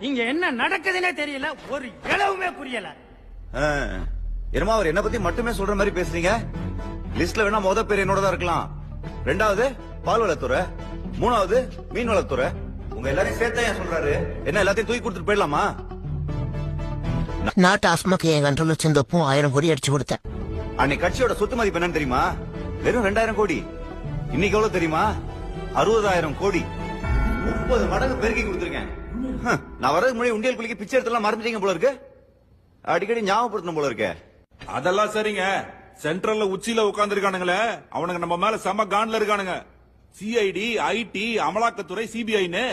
இங்க என்ன நடக்குதுன்னே தெரியல, ஒரு இளவுமே புரியல. என்னமா அவர் என்ன பத்தி மட்டுமே சொல்ற மாதிரி பேசுறீங்க? லிஸ்ட்ல வேணா முத பேர் என்னோட தான் இருக்கலாம். ரெண்டாவது பால் வளத்துறை, மூணாவது மீன் வளத்துறை. உங்க எல்லாரையும் சேர்த்தா ஏன் சொல்றாரு? என்ன எல்லாத்தையும் தூக்கி கொடுத்துட்டு போயிடலாமா? நான் டாஸ்மாக் என் கண்ட்ரோல் வச்சிருந்தப்போ 1000 கோடி அடிச்சு கொடுத்தேன். அன்னைக்கு கட்சியோட சொத்து மதிப்பு என்னன்னு தெரியுமா? வெறும் 2000 கோடி. இன்னைக்கு எவ்வளவு தெரியுமா? 60,000 கோடி. 30 மடங்கு பெருக்கி கொடுத்திருக்கேன். நான் வரதுக்கு முன்னாடி உண்டியல் குளிக்க பிச்சை எடுத்துலாம் மறந்துட்டீங்க போல இருக்கு. அடிக்கடி ஞாபகப்படுத்தணும் போல இருக்கு. அதெல்லாம் சரிங்க. சென்ட்ரல்ல உச்சியில உட்கார்ந்து இருக்கானுங்களே, அவனுங்க நம்ம மேல செம கான்ல இருக்கானுங்க. சிஐடி, ஐடி, அமலாக்கத்துறை, சிபிஐன்னு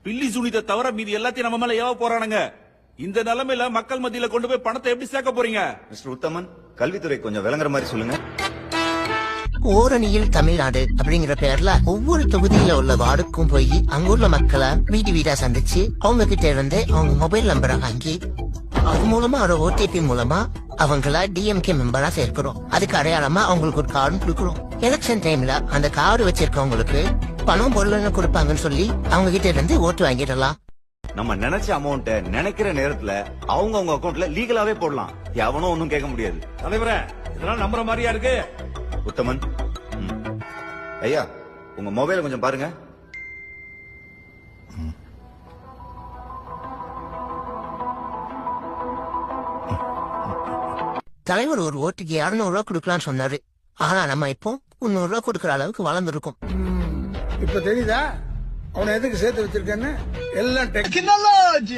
பில்லி சுனித தவிர மீதி எல்லாத்தையும் நம்ம மேல ஏவ போறானுங்க. இந்த நிலைமையில மக்கள் மத்தியில கொண்டு போய் பணத்தை எப்படி சேர்க்க போறீங்க? மிஸ்டர் உத்தமன், கல்வித்துறை கொஞ்சம் விளங்குற மாதிரி சொல்லுங்க. ஓரணியில் தமிழ்நாடு அப்படிங்கிற பேர்ல ஒவ்வொரு தொகுதியில உள்ள வார்டுக்கும் போய் அங்க உள்ள மக்களை வீடு வீடா சந்திச்சு அவங்க கிட்ட இருந்து அவங்க மொபைல் நம்பரை வாங்கி அது மூலமா ஒரு ஓடிபி மூலமா அவங்கள டிஎம்கே மெம்பரா சேர்க்கிறோம். அதுக்கு அடையாளமா அவங்களுக்கு ஒரு கார்டு கொடுக்கிறோம். எலெக்ஷன் டைம்ல அந்த கார்டு வச்சிருக்கவங்களுக்கு பணம் பொருள் கொடுப்பாங்கன்னு சொல்லி அவங்க கிட்ட இருந்து ஓட்டு வாங்கிடலாம். நம்ம நினைச்ச அமௌண்ட நினைக்கிற நேரத்துல அவங்க அக்கவுண்ட்ல லீகலாவே போடலாம். எவனும் ஒன்னும் கேட்க முடியாது. தலைவரே, இதெல்லாம் நம்புற மாதிரியா இருக்கு? உத்தமன், ஐயா உங்க மொபைல கொஞ்சம் பாருங்க. தலைவர் ஒரு ஓட்டுக்கு 200 ரூபாய் கொடுக்கலாம்னு சொன்னாரு. ஆனா நம்ம இப்போ 300 ரூபாய் கொடுக்கற அளவுக்கு வளர்ந்துருக்கும். இப்ப தெரியுதா அவனை எதுக்கு சேர்த்து வச்சிருக்கேன்னு? எல்லாம் டெக்னாலஜி.